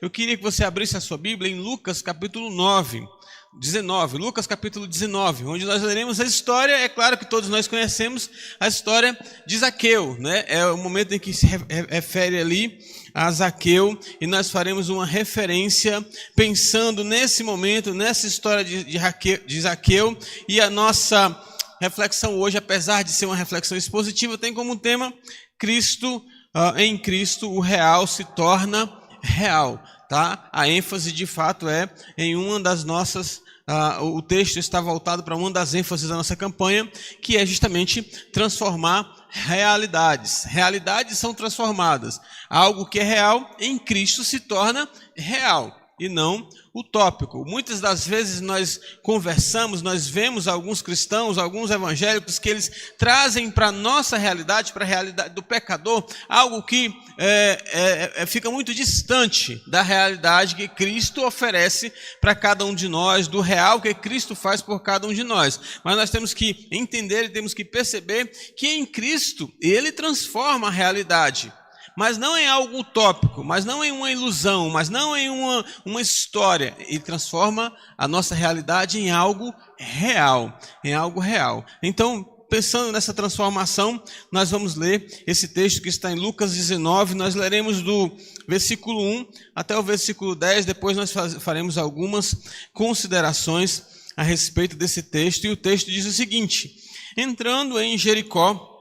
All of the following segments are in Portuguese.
Eu queria que você abrisse a sua Bíblia em Lucas capítulo 19, Lucas capítulo 19, onde nós leremos a história. É claro que todos nós conhecemos a história de Zaqueu, né? É o momento em que se refere ali a Zaqueu, e nós faremos uma referência pensando nesse momento, nessa história de Zaqueu, e a nossa reflexão hoje, apesar de ser uma reflexão expositiva, tem como tema Cristo, em Cristo o real se torna real, tá? A ênfase de fato é em uma das nossas, o texto está voltado para uma das ênfases da nossa campanha, que é justamente transformar realidades. Realidades são transformadas. Algo que é real em Cristo se torna real e não utópico. Muitas das vezes nós conversamos, nós vemos alguns cristãos, alguns evangélicos, que eles trazem para a nossa realidade, para a realidade do pecador, algo que fica muito distante da realidade que Cristo oferece para cada um de nós, do real que Cristo faz por cada um de nós. Mas nós temos que entender e temos que perceber que em Cristo Ele transforma a realidade. Mas não em algo utópico, mas não em uma ilusão, mas não em uma história. Ele transforma a nossa realidade em algo real, em algo real. Então, pensando nessa transformação, nós vamos ler esse texto que está em Lucas 19, nós leremos do versículo 1 até o versículo 10, depois nós faremos algumas considerações a respeito desse texto, e o texto diz o seguinte: entrando em Jericó,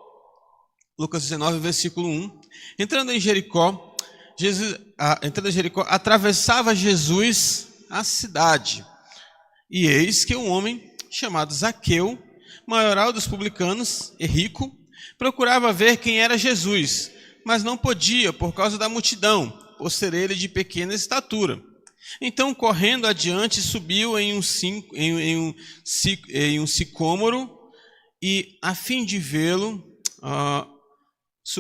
Lucas 19, versículo 1, entrando em Jericó, atravessava Jesus a cidade. E eis que um homem chamado Zaqueu, maioral dos publicanos e rico, procurava ver quem era Jesus, mas não podia por causa da multidão, por ser ele de pequena estatura. Então, correndo adiante, subiu em um sicômoro e, a fim de vê-lo,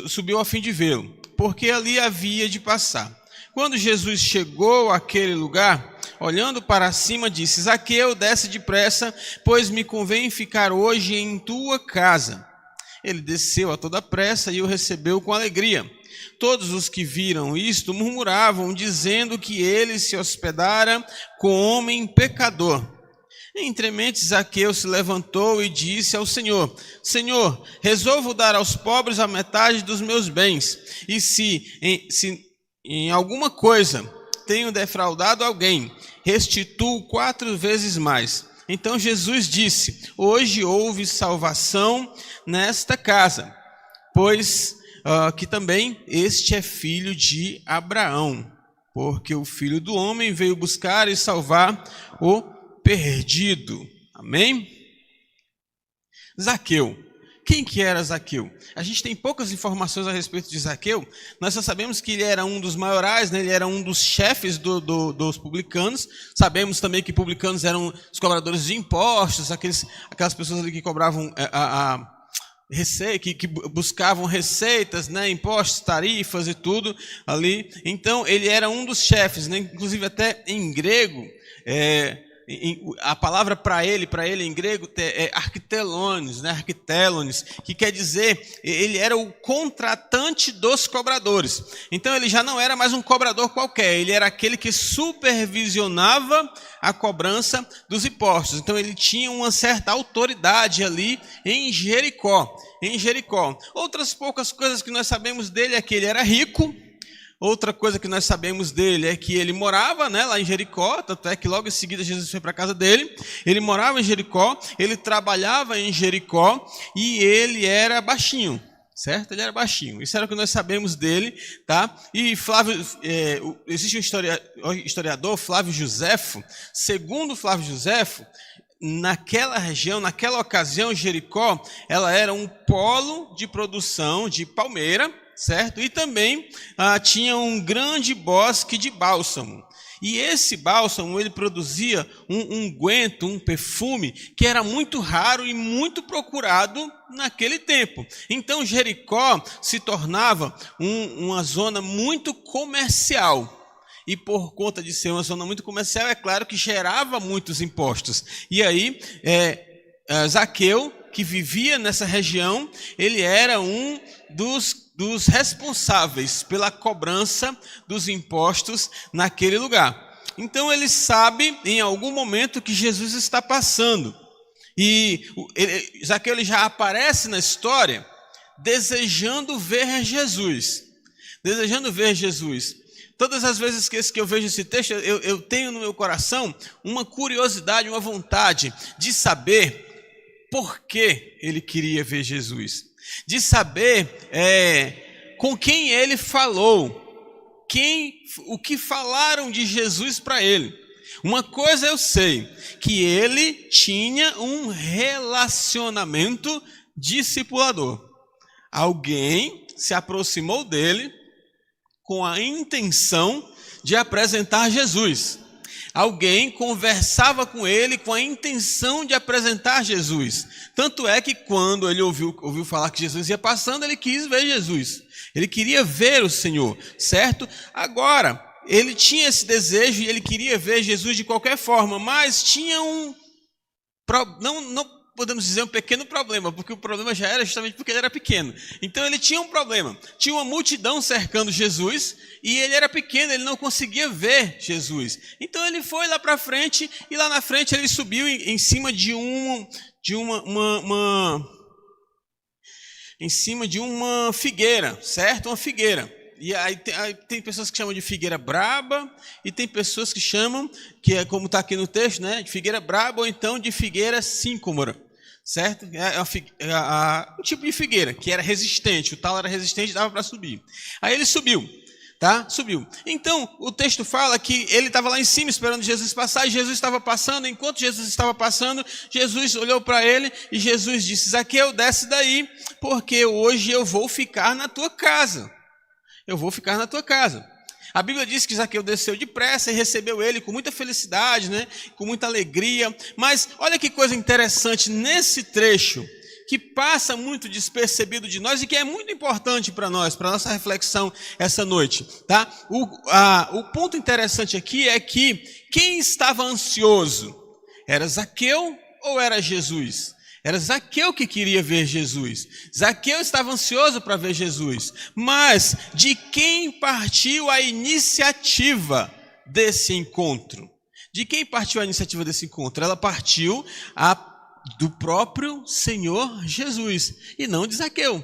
subiu a fim de vê-lo, porque ali havia de passar. Quando Jesus chegou àquele lugar, olhando para cima, disse: Zaqueu, desce depressa, pois me convém ficar hoje em tua casa. Ele desceu a toda pressa e o recebeu com alegria. Todos os que viram isto murmuravam, dizendo que ele se hospedara com homem pecador. Entremente Zaqueu se levantou e disse ao Senhor: Senhor, resolvo dar aos pobres a metade dos meus bens, e se em alguma coisa tenho defraudado alguém, restituo 4 vezes mais. Então Jesus disse: hoje houve salvação nesta casa, pois que também este é filho de Abraão, porque o Filho do Homem veio buscar e salvar o perdido. Amém? Zaqueu. Quem que era Zaqueu? A gente tem poucas informações a respeito de Zaqueu. Nós só sabemos que ele era um dos maiorais, né? Ele era um dos chefes dos publicanos. Sabemos também que publicanos eram os cobradores de impostos, aquelas pessoas ali que cobravam que buscavam receitas, né? Impostos, tarifas e tudo ali. Então, ele era um dos chefes, né? Inclusive até em grego, a palavra para ele em grego é arquitelones, né? Arquitelones, que quer dizer, ele era o contratante dos cobradores. Então ele já não era mais um cobrador qualquer, ele era aquele que supervisionava a cobrança dos impostos. Então ele tinha uma certa autoridade ali em Jericó. Outras poucas coisas que nós sabemos dele é que ele era rico. Outra coisa que nós sabemos dele é que ele morava, né, lá em Jericó, tanto é que logo em seguida Jesus foi para a casa dele. Ele morava em Jericó, ele trabalhava em Jericó e ele era baixinho, certo? Ele era baixinho, isso era o que nós sabemos dele, tá? E existe um historiador, Flávio Josefo. Segundo Flávio Josefo, naquela região, naquela ocasião, Jericó, ela era um polo de produção de palmeira, certo? E também tinha um grande bosque de bálsamo. E esse bálsamo, ele produzia um unguento, um perfume, que era muito raro e muito procurado naquele tempo. Então Jericó se tornava uma zona muito comercial. E por conta de ser uma zona muito comercial, é claro que gerava muitos impostos. E aí, Zaqueu, que vivia nessa região, ele era um dos dos responsáveis pela cobrança dos impostos naquele lugar. Então ele sabe em algum momento que Jesus está passando. E Zaqueu ele já aparece na história desejando ver Jesus. Desejando ver Jesus. Todas as vezes que eu vejo esse texto, eu tenho no meu coração uma curiosidade, uma vontade de saber por que ele queria ver Jesus. De saber com quem ele falou. O que falaram de Jesus para ele. Uma coisa eu sei, que ele tinha um relacionamento discipulador. Alguém se aproximou dele com a intenção de apresentar Jesus. Alguém conversava com ele com a intenção de apresentar Jesus. Tanto é que quando ele ouviu falar que Jesus ia passando, ele quis ver Jesus. Ele queria ver o Senhor, certo? Agora, ele tinha esse desejo e ele queria ver Jesus de qualquer forma, mas tinha não podemos dizer um pequeno problema, porque o problema já era justamente porque ele era pequeno. Então ele tinha um problema, tinha uma multidão cercando Jesus e ele era pequeno, ele não conseguia ver Jesus. Então ele foi lá para frente e lá na frente ele subiu em cima de uma figueira, certo? Uma figueira. E aí tem pessoas que chamam de figueira braba e tem pessoas que chamam, que é como está aqui no texto, né, de figueira braba ou então de figueira síncomora, certo? Um tipo de figueira que era resistente, o tal era resistente, dava para subir. Aí ele subiu, tá? Subiu. Então o texto fala que ele estava lá em cima esperando Jesus passar e Jesus estava passando. Enquanto Jesus estava passando, Jesus olhou para ele e Jesus disse: Zaqueu, desce daí, porque hoje eu vou ficar na tua casa. Eu vou ficar na tua casa. A Bíblia diz que Zaqueu desceu depressa e recebeu ele com muita felicidade, né? Com muita alegria. Mas olha que coisa interessante nesse trecho, que passa muito despercebido de nós e que é muito importante para nós, para a nossa reflexão essa noite. Tá? O ponto interessante aqui é que quem estava ansioso? Era Zaqueu ou era Jesus? Era Zaqueu que queria ver Jesus. Zaqueu estava ansioso para ver Jesus. Mas de quem partiu a iniciativa desse encontro? De quem partiu a iniciativa desse encontro? Ela partiu do próprio Senhor Jesus e não de Zaqueu.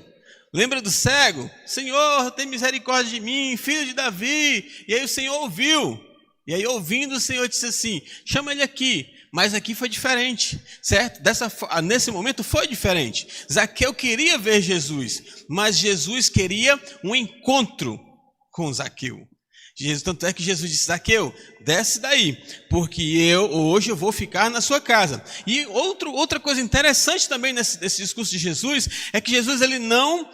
Lembra do cego? Senhor, tem misericórdia de mim, filho de Davi. E aí o Senhor ouviu. E aí ouvindo o Senhor disse assim: chama ele aqui. Mas aqui foi diferente, certo? Nesse momento foi diferente. Zaqueu queria ver Jesus, mas Jesus queria um encontro com Zaqueu. Tanto é que Jesus disse: Zaqueu, desce daí, porque hoje eu vou ficar na sua casa. E outra coisa interessante também nesse discurso de Jesus é que Jesus ele não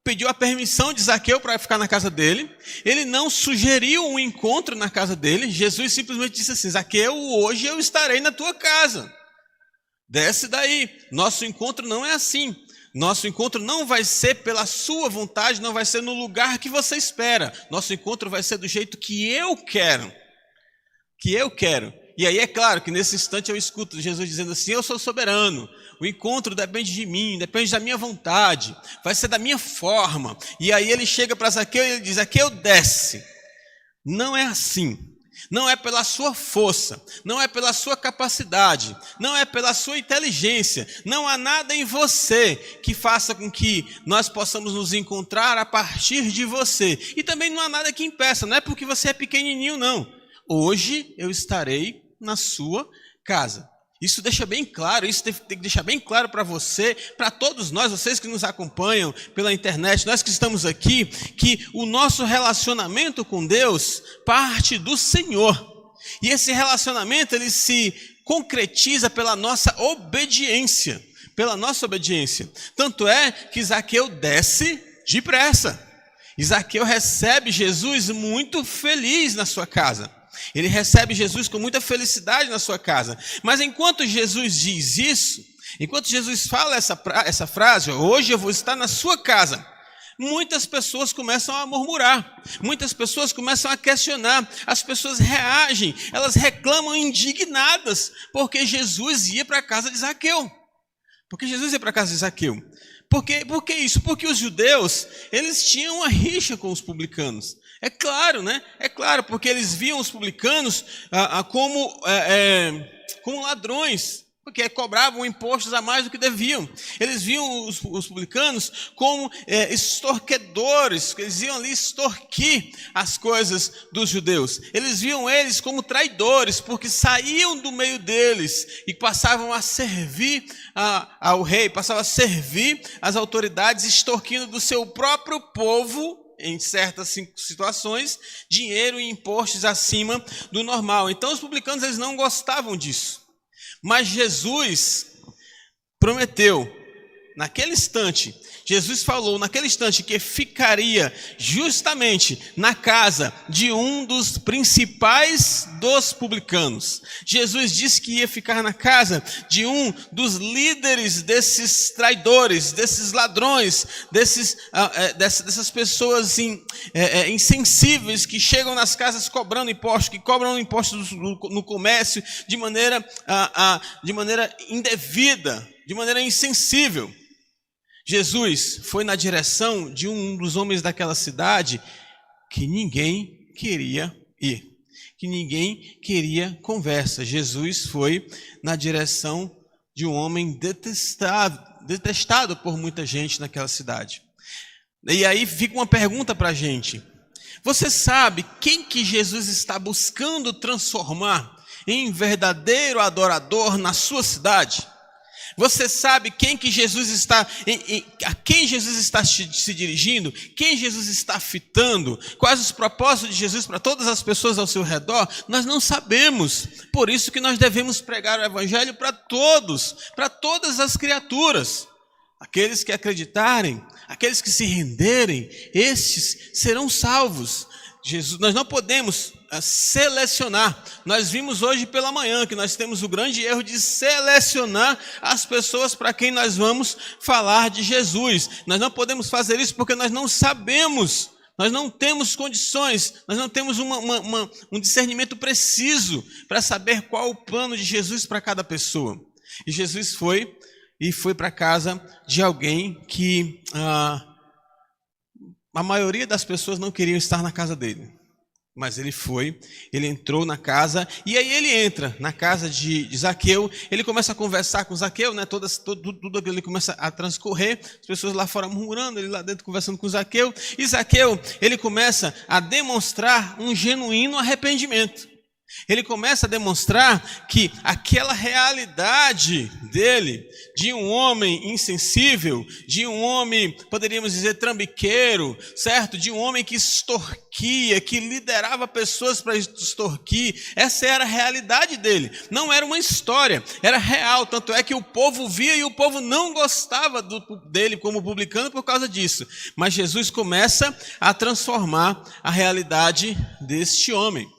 pediu a permissão de Zaqueu para ficar na casa dele. Ele não sugeriu um encontro na casa dele. Jesus simplesmente disse assim: Zaqueu, hoje eu estarei na tua casa. Desce daí. Nosso encontro não é assim. Nosso encontro não vai ser pela sua vontade, não vai ser no lugar que você espera. Nosso encontro vai ser do jeito que eu quero. Que eu quero. E aí é claro que nesse instante eu escuto Jesus dizendo assim: eu sou soberano. O encontro depende de mim, depende da minha vontade, vai ser da minha forma. E aí ele chega para Zaqueu e ele diz: Zaqueu, desce. Não é assim. Não é pela sua força, não é pela sua capacidade, não é pela sua inteligência. Não há nada em você que faça com que nós possamos nos encontrar a partir de você. E também não há nada que impeça, não é porque você é pequenininho, não. Hoje eu estarei na sua casa. Isso deixa bem claro, isso tem que deixar bem claro para você, para todos nós, vocês que nos acompanham pela internet, nós que estamos aqui, que o nosso relacionamento com Deus parte do Senhor. E esse relacionamento, ele se concretiza pela nossa obediência, Tanto é que Zaqueu desce depressa. E Zaqueu recebe Jesus muito feliz na sua casa. Ele recebe Jesus com muita felicidade na sua casa. Mas enquanto Jesus diz isso, enquanto Jesus fala essa frase: hoje eu vou estar na sua casa, muitas pessoas começam a murmurar, muitas pessoas começam a questionar, as pessoas reagem, elas reclamam indignadas, porque Jesus ia para a casa de Zaqueu. Por que isso? Porque os judeus, eles tinham uma rixa com os publicanos. É claro, né? É claro, porque eles viam os publicanos como ladrões, porque cobravam impostos a mais do que deviam. Eles viam os publicanos como extorquedores, eles iam ali extorquir as coisas dos judeus. Eles viam eles como traidores, porque saíam do meio deles e passavam a servir ao rei, passavam a servir as autoridades, extorquindo do seu próprio povo, em certas situações, dinheiro e impostos acima do normal. Então os publicanos, eles não gostavam disso. Mas Jesus prometeu, naquele instante, Jesus falou naquele instante que ficaria justamente na casa de um dos principais dos publicanos. Jesus disse que ia ficar na casa de um dos líderes desses traidores, desses ladrões, dessas pessoas assim, insensíveis que chegam nas casas cobrando impostos, que cobram impostos no comércio de maneira indevida, de maneira insensível. Jesus foi na direção de um dos homens daquela cidade que ninguém queria ir, que ninguém queria conversa. Jesus foi na direção de um homem detestado por muita gente naquela cidade. E aí fica uma pergunta para a gente. Você sabe quem que Jesus está buscando transformar em verdadeiro adorador na sua cidade? Você sabe quem que Jesus está, a quem Jesus está se dirigindo? Quem Jesus está fitando? Quais os propósitos de Jesus para todas as pessoas ao seu redor? Nós não sabemos. Por isso que nós devemos pregar o evangelho para todos, para todas as criaturas. Aqueles que acreditarem, aqueles que se renderem, estes serão salvos. Nós não podemos selecionar. Nós vimos hoje pela manhã que nós temos o grande erro de selecionar as pessoas para quem nós vamos falar de Jesus. Nós não podemos fazer isso porque nós não sabemos, nós não temos condições, nós não temos um discernimento preciso para saber qual o plano de Jesus para cada pessoa. E Jesus foi para a casa de alguém que a maioria das pessoas não queriam estar na casa dele. Mas ele entrou na casa, e aí ele entra na casa de Zaqueu, ele começa a conversar com Zaqueu, né? Tudo aquilo começa a transcorrer, as pessoas lá fora murmurando, ele lá dentro conversando com Zaqueu, e Zaqueu, ele começa a demonstrar um genuíno arrependimento. Ele começa a demonstrar que aquela realidade dele, de um homem insensível, de um homem, poderíamos dizer, trambiqueiro, certo? De um homem que extorquia, que liderava pessoas para extorquir, essa era a realidade dele. Não era uma história, era real, tanto é que o povo via e o povo não gostava dele como publicano por causa disso. Mas Jesus começa a transformar a realidade deste homem.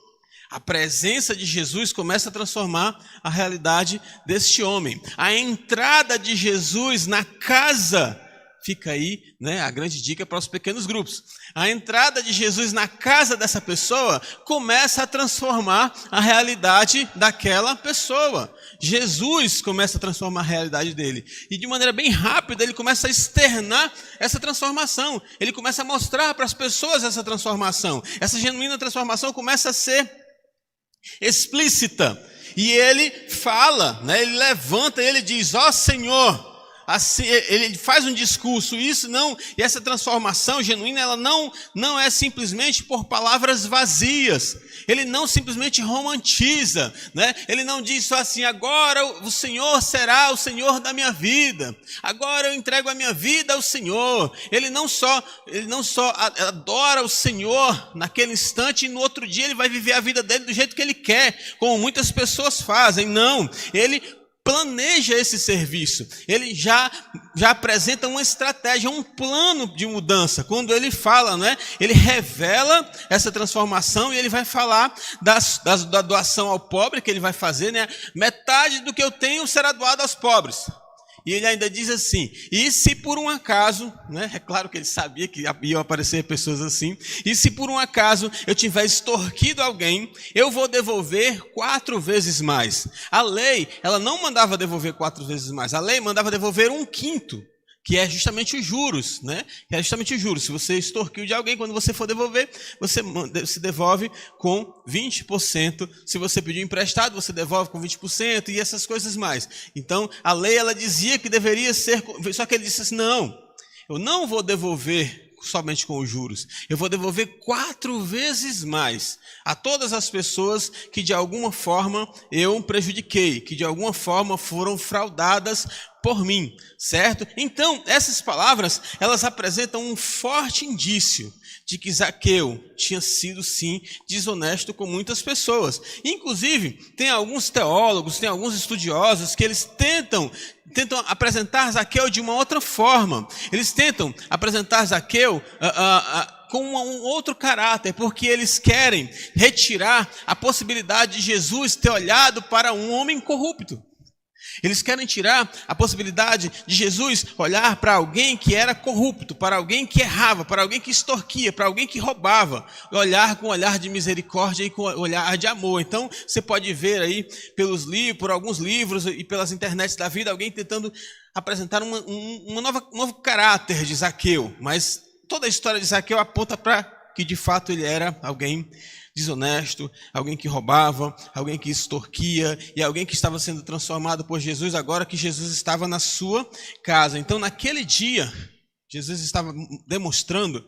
A presença de Jesus começa a transformar a realidade deste homem. A entrada de Jesus na casa, fica aí, né, a grande dica para os pequenos grupos. A entrada de Jesus na casa dessa pessoa começa a transformar a realidade daquela pessoa. Jesus começa a transformar a realidade dele. E de maneira bem rápida ele começa a externar essa transformação. Ele começa a mostrar para as pessoas essa transformação. Essa genuína transformação começa a ser explícita, e ele fala, né? Ele levanta, ele diz: ó Senhor, assim, ele faz um discurso, e essa transformação genuína, ela não é simplesmente por palavras vazias, ele não simplesmente romantiza, né? Ele não diz só assim: agora o Senhor será o Senhor da minha vida, agora eu entrego a minha vida ao Senhor. Ele não só adora o Senhor naquele instante, e no outro dia ele vai viver a vida dele do jeito que ele quer, como muitas pessoas fazem. Não, ele planeja esse serviço, ele já apresenta uma estratégia, um plano de mudança. Quando ele fala, né, ele revela essa transformação, e ele vai falar da doação ao pobre que ele vai fazer, né? Metade do que eu tenho será doado aos pobres. E ele ainda diz assim: e se por um acaso, né, é claro que ele sabia que iam aparecer pessoas assim, e se por um acaso eu tiver extorquido alguém, eu vou devolver 4 vezes mais. A lei, ela não mandava devolver 4 vezes mais, a lei mandava devolver 1/5 que é justamente os juros, né? Que é justamente os juros. Se você extorquiu de alguém, quando você for devolver, você se devolve com 20%. Se você pediu emprestado, você devolve com 20% e essas coisas mais. Então, a lei, ela dizia que deveria ser, só que ele disse assim, não, eu não vou devolver somente com os juros. Eu vou devolver 4 vezes mais a todas as pessoas que de alguma forma eu prejudiquei, que de alguma forma foram fraudadas por mim, certo? Então, essas palavras, elas apresentam um forte indício de que Zaqueu tinha sido, sim, desonesto com muitas pessoas. Inclusive, tem alguns teólogos, tem alguns estudiosos que eles tentam apresentar Zaqueu de uma outra forma. Eles tentam apresentar Zaqueu com um outro caráter, porque eles querem retirar a possibilidade de Jesus ter olhado para um homem corrupto. Eles querem tirar a possibilidade de Jesus olhar para alguém que era corrupto, para alguém que errava, para alguém que extorquia, para alguém que roubava, olhar com olhar de misericórdia e com olhar de amor. Então, você pode ver aí por alguns livros e pelas internets da vida, alguém tentando apresentar um novo caráter de Zaqueu, mas toda a história de Zaqueu aponta para que de fato ele era alguém desonesto, alguém que roubava, alguém que extorquia e alguém que estava sendo transformado por Jesus agora que Jesus estava na sua casa. Então, naquele dia, Jesus estava demonstrando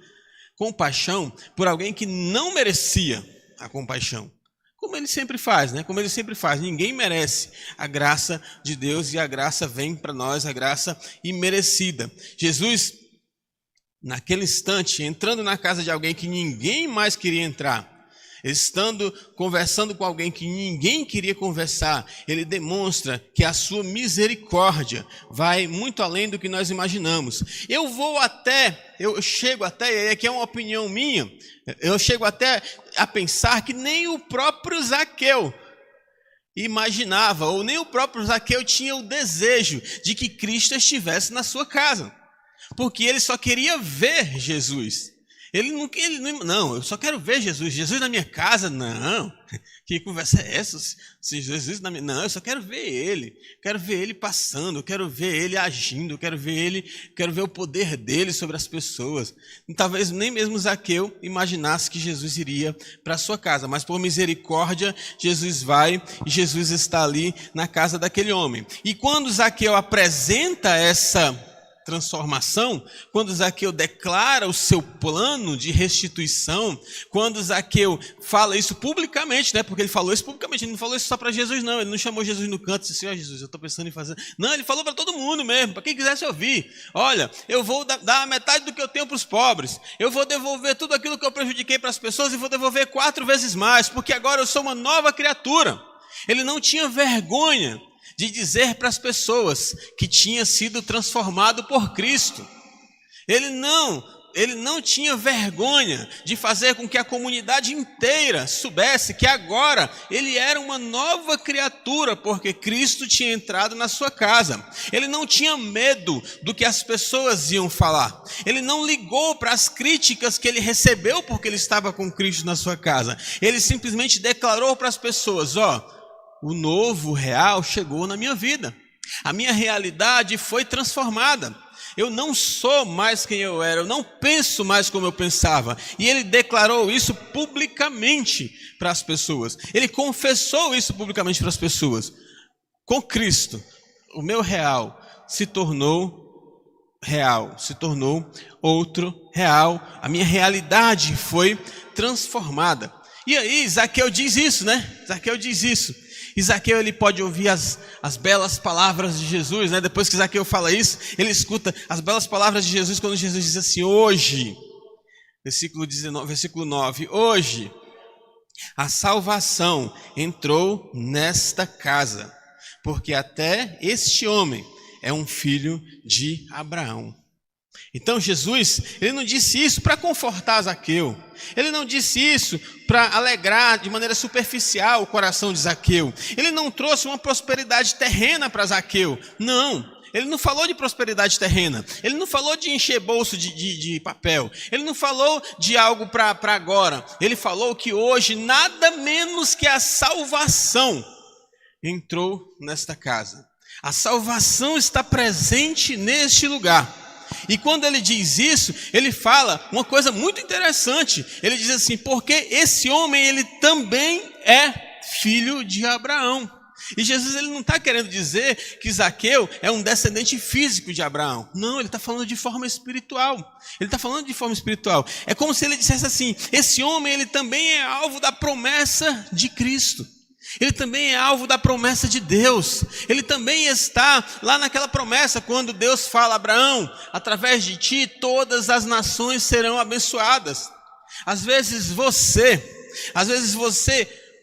compaixão por alguém que não merecia a compaixão. Como ele sempre faz, né? Como ele sempre faz. Ninguém merece a graça de Deus e a graça vem para nós, a graça imerecida. Jesus, naquele instante, entrando na casa de alguém que ninguém mais queria entrar, estando conversando com alguém que ninguém queria conversar, ele demonstra que a sua misericórdia vai muito além do que nós imaginamos. Eu chego até, e aqui é uma opinião minha, eu chego até a pensar que nem o próprio Zaqueu imaginava, ou nem o próprio Zaqueu tinha o desejo de que Cristo estivesse na sua casa, porque ele só queria ver Jesus. Não, eu só quero ver Jesus. Jesus na minha casa? Não. Que conversa é essa? Se Jesus na minha... Não, eu só quero ver ele. Quero ver ele passando, quero ver ele agindo, quero ver o poder dele sobre as pessoas. E talvez nem mesmo Zaqueu imaginasse que Jesus iria para a sua casa, mas por misericórdia, Jesus vai e Jesus está ali na casa daquele homem. E quando Zaqueu apresenta essa transformação, quando Zaqueu declara o seu plano de restituição, quando Zaqueu fala isso publicamente, né? Porque ele falou isso publicamente, ele não falou isso só para Jesus, não. Ele não chamou Jesus no canto e disse assim, Jesus, eu estou pensando em fazer. Não, ele falou para todo mundo mesmo, para quem quisesse ouvir. Olha, eu vou dar a metade do que eu tenho para os pobres, eu vou devolver tudo aquilo que eu prejudiquei para as pessoas e vou devolver 4 vezes mais, porque agora eu sou uma nova criatura. Ele não tinha vergonha de dizer para as pessoas que tinha sido transformado por Cristo. Ele não tinha vergonha de fazer com que a comunidade inteira soubesse que agora ele era uma nova criatura, porque Cristo tinha entrado na sua casa. Ele não tinha medo do que as pessoas iam falar. Ele não ligou para as críticas que ele recebeu porque ele estava com Cristo na sua casa. Ele simplesmente declarou para as pessoas, o novo real chegou na minha vida. A minha realidade foi transformada. Eu não sou mais quem eu era, eu não penso mais como eu pensava. E ele declarou isso publicamente para as pessoas. Ele confessou isso publicamente para as pessoas. Com Cristo, o meu real se tornou real, se tornou outro real. A minha realidade foi transformada. E aí, Zaqueu diz isso, né? Zaqueu diz isso. E Zaqueu, ele pode ouvir as belas palavras de Jesus, né? Depois que Zaqueu fala isso, ele escuta as belas palavras de Jesus quando Jesus diz assim, hoje, versículo 9, hoje a salvação entrou nesta casa, porque até este homem é um filho de Abraão. Então Jesus, ele não disse isso para confortar Zaqueu. Ele não disse isso para alegrar de maneira superficial o coração de Zaqueu. Ele não trouxe uma prosperidade terrena para Zaqueu. Não, ele não falou de prosperidade terrena. Ele não falou de encher bolso de papel. Ele não falou de algo para agora. Ele falou que hoje nada menos que a salvação entrou nesta casa. A salvação está presente neste lugar. E quando ele diz isso, ele fala uma coisa muito interessante. Ele diz assim, porque esse homem, ele também é filho de Abraão. E Jesus, ele não está querendo dizer que Zaqueu é um descendente físico de Abraão. Não, ele está falando de forma espiritual. Ele está falando de forma espiritual. É como se ele dissesse assim, esse homem, ele também é alvo da promessa de Cristo. Ele também é alvo da promessa de Deus. Ele também está lá naquela promessa, quando Deus fala, Abraão, através de ti todas as nações serão abençoadas. Às vezes você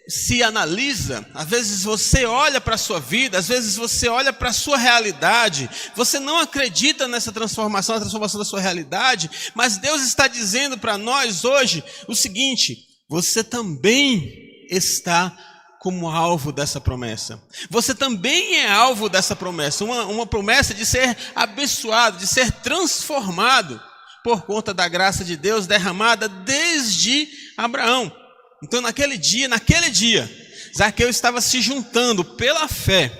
se analisa, às vezes você olha para a sua vida, às vezes você olha para a sua realidade, você não acredita nessa transformação, a transformação da sua realidade, mas Deus está dizendo para nós hoje o seguinte, você também está como alvo dessa promessa. Você também é alvo dessa promessa, uma promessa de ser abençoado, de ser transformado por conta da graça de Deus derramada desde Abraão. Então naquele dia, Zaqueu estava se juntando pela fé,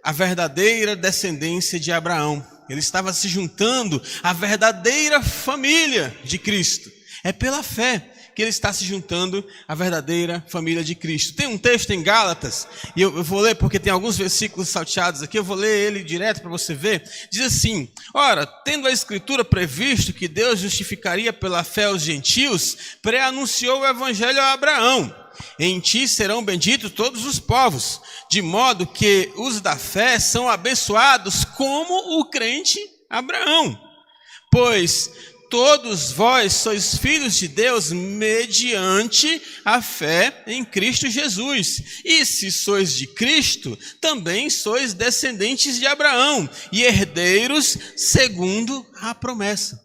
à verdadeira descendência de Abraão. Ele estava se juntando à verdadeira família de Cristo. É pela fé que ele está se juntando à verdadeira família de Cristo. Tem um texto em Gálatas, e eu vou ler porque tem alguns versículos salteados aqui, eu vou ler ele direto para você ver. Diz assim, ora, tendo a Escritura previsto que Deus justificaria pela fé os gentios, pré-anunciou o evangelho a Abraão. Em ti serão benditos todos os povos, de modo que os da fé são abençoados como o crente Abraão. Pois todos vós sois filhos de Deus mediante a fé em Cristo Jesus. E se sois de Cristo, também sois descendentes de Abraão e herdeiros segundo a promessa.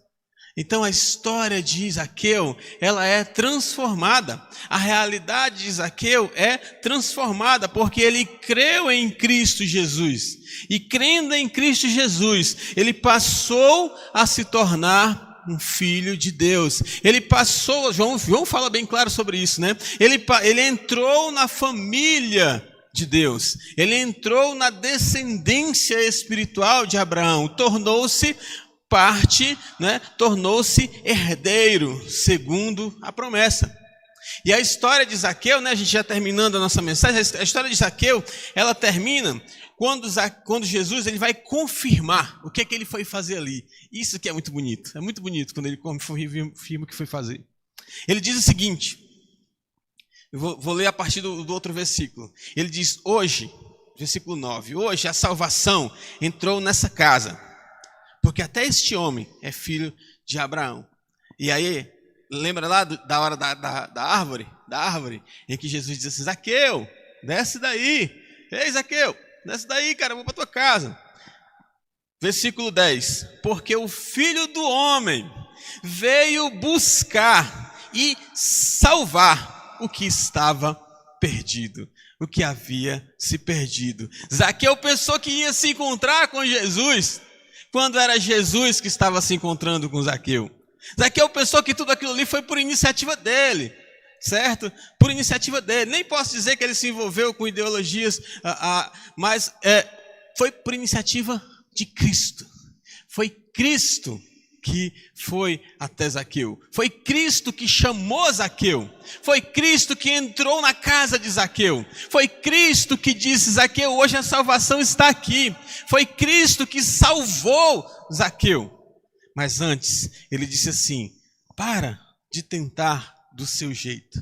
Então a história de Zaqueu, ela é transformada. A realidade de Zaqueu é transformada porque ele creu em Cristo Jesus. E crendo em Cristo Jesus, ele passou a se tornar um filho de Deus. Ele passou, João fala bem claro sobre isso, né? Ele entrou na família de Deus. Ele entrou na descendência espiritual de Abraão. Tornou-se parte, né? Tornou-se herdeiro, segundo a promessa. E a história de Zaqueu, né? A gente já terminando a nossa mensagem, a história de Zaqueu, ela termina quando Jesus ele vai confirmar o que é que ele foi fazer ali. Isso aqui é muito bonito quando ele confirma o que foi fazer. Ele diz o seguinte, eu vou ler a partir do outro versículo. Ele diz, hoje, versículo 9, hoje a salvação entrou nessa casa, porque até este homem é filho de Abraão. E aí, lembra lá da hora da árvore, em que Jesus diz assim, Zaqueu, desce daí, ei Zaqueu, desce daí, cara, eu vou para tua casa. Versículo 10. Porque o Filho do Homem veio buscar e salvar o que estava perdido, o que havia se perdido. Zaqueu pensou que ia se encontrar com Jesus, quando era Jesus que estava se encontrando com Zaqueu. Zaqueu pensou que tudo aquilo ali foi por iniciativa dele. Certo? Por iniciativa dele. Nem posso dizer que ele se envolveu com ideologias, mas foi por iniciativa de Cristo. Foi Cristo que foi até Zaqueu. Foi Cristo que chamou Zaqueu. Foi Cristo que entrou na casa de Zaqueu. Foi Cristo que disse, Zaqueu, hoje a salvação está aqui. Foi Cristo que salvou Zaqueu. Mas antes, ele disse assim, para de tentar do seu jeito.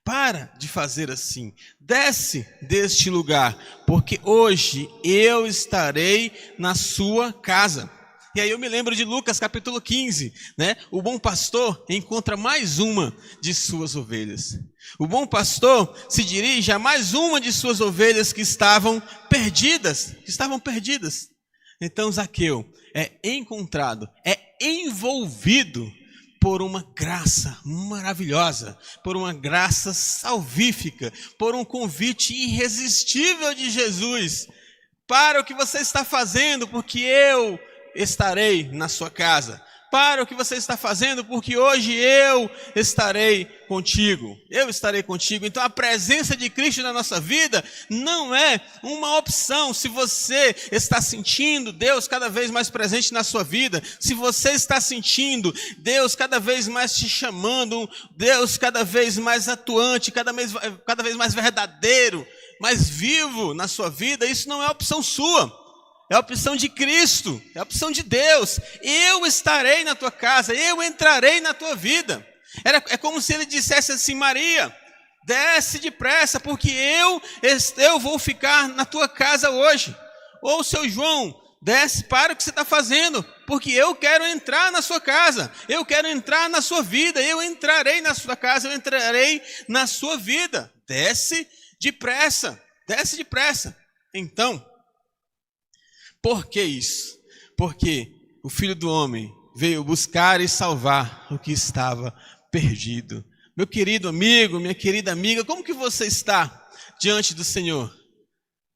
Para de fazer assim. Desce deste lugar, porque hoje eu estarei na sua casa. E aí eu me lembro de Lucas capítulo 15, né? O bom pastor encontra mais uma de suas ovelhas. O bom pastor se dirige a mais uma de suas ovelhas que estavam perdidas. Então Zaqueu é encontrado, é envolvido por uma graça maravilhosa, por uma graça salvífica, por um convite irresistível de Jesus. Para o que você está fazendo, porque eu estarei na sua casa. para o que você está fazendo, porque hoje eu estarei contigo. Eu estarei contigo. Então a presença de Cristo na nossa vida não é uma opção. Se você está sentindo Deus cada vez mais presente na sua vida, se você está sentindo Deus cada vez mais te chamando, Deus cada vez mais atuante, cada vez mais verdadeiro, mais vivo na sua vida, isso não é opção sua. É a opção de Cristo, é a opção de Deus. Eu estarei na tua casa, eu entrarei na tua vida. É como se ele dissesse assim: Maria, desce depressa, porque eu vou ficar na tua casa hoje. Ou seu João, desce, para o que você está fazendo, porque eu quero entrar na sua casa, eu quero entrar na sua vida, eu entrarei na sua casa, eu entrarei na sua vida. Desce depressa, desce depressa. Então, por que isso? Porque o Filho do Homem veio buscar e salvar o que estava perdido. Meu querido amigo, minha querida amiga, como que você está diante do Senhor?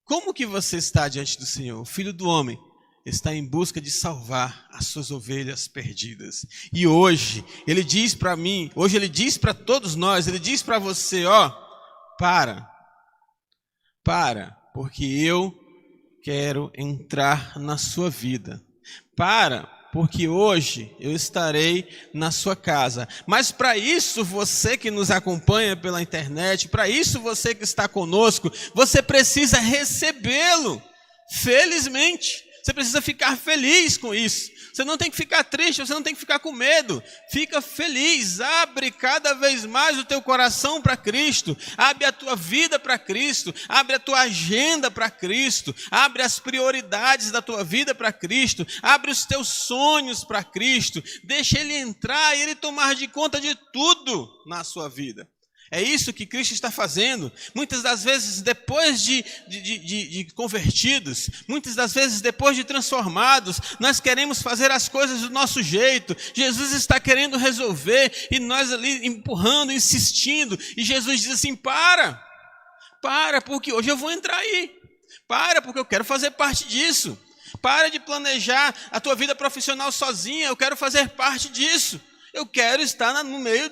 Como que você está diante do Senhor? O Filho do Homem está em busca de salvar as suas ovelhas perdidas. E hoje, ele diz para mim, hoje ele diz para todos nós, ele diz para você, para, porque eu quero entrar na sua vida. Porque hoje eu estarei na sua casa. Mas para isso, você que nos acompanha pela internet, para isso você que está conosco, você precisa recebê-lo. Felizmente, você precisa ficar feliz com isso. Você não tem que ficar triste, você não tem que ficar com medo. Fica feliz, abre cada vez mais o teu coração para Cristo. Abre a tua vida para Cristo. Abre a tua agenda para Cristo. Abre as prioridades da tua vida para Cristo. Abre os teus sonhos para Cristo. Deixa Ele entrar e Ele tomar de conta de tudo na sua vida. É isso que Cristo está fazendo. Muitas das vezes depois de convertidos, muitas das vezes depois de transformados, nós queremos fazer as coisas do nosso jeito. Jesus está querendo resolver e nós ali empurrando, insistindo. E Jesus diz assim: para, porque hoje eu vou entrar aí. Para, porque eu quero fazer parte disso. Para de planejar a tua vida profissional sozinha, eu quero fazer parte disso. Eu quero estar no meio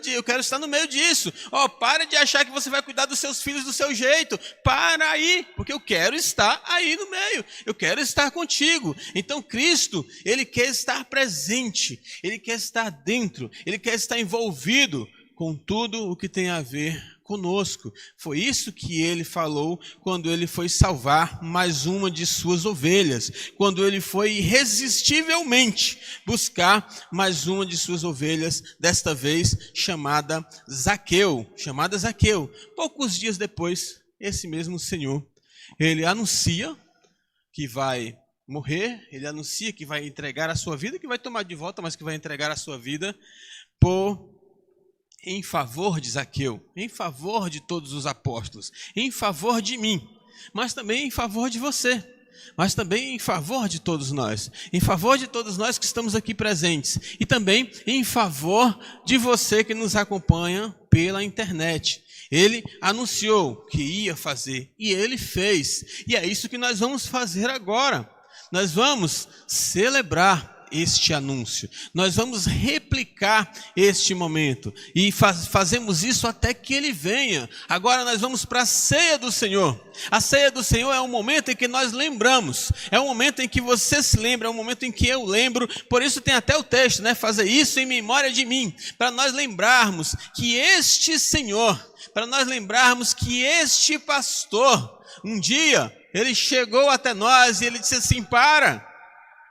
disso. Para de achar que você vai cuidar dos seus filhos do seu jeito. Para aí, porque eu quero estar aí no meio. Eu quero estar contigo. Então Cristo, Ele quer estar presente. Ele quer estar dentro. Ele quer estar envolvido com tudo o que tem a ver conosco. Foi isso que Ele falou quando Ele foi salvar mais uma de suas ovelhas. Quando Ele foi irresistivelmente buscar mais uma de suas ovelhas, desta vez chamada Zaqueu. Poucos dias depois, esse mesmo Senhor, Ele anuncia que vai morrer, Ele anuncia que vai entregar a sua vida, que vai tomar de volta, mas que vai entregar a sua vida em favor de Zaqueu, em favor de todos os apóstolos, em favor de mim, mas também em favor de você, mas também em favor de todos nós que estamos aqui presentes, e também em favor de você que nos acompanha pela internet. Ele anunciou que ia fazer, e Ele fez, e é isso que nós vamos fazer agora. Nós vamos celebrar este anúncio, nós vamos replicar este momento e fazemos isso até que Ele venha. Agora nós vamos para a ceia do Senhor. A ceia do Senhor é um momento em que nós lembramos, é um momento em que você se lembra, é um momento em que eu lembro. Por isso tem até o texto, fazer isso em memória de mim, para nós lembrarmos que este Senhor, para nós lembrarmos que este pastor, um dia ele chegou até nós e ele disse assim: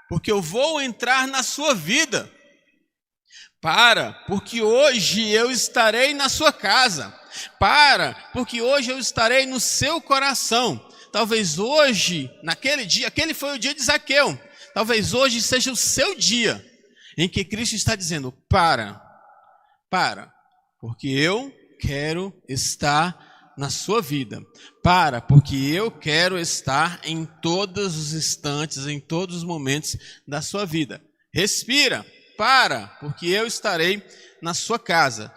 porque eu vou entrar na sua vida. Porque hoje eu estarei na sua casa. Porque hoje eu estarei no seu coração. Talvez hoje, naquele dia, aquele foi o dia de Zaqueu. Talvez hoje seja o seu dia em que Cristo está dizendo: porque eu quero estar na sua vida. Porque eu quero estar em todos os instantes, em todos os momentos da sua vida. Respira, porque eu estarei na sua casa.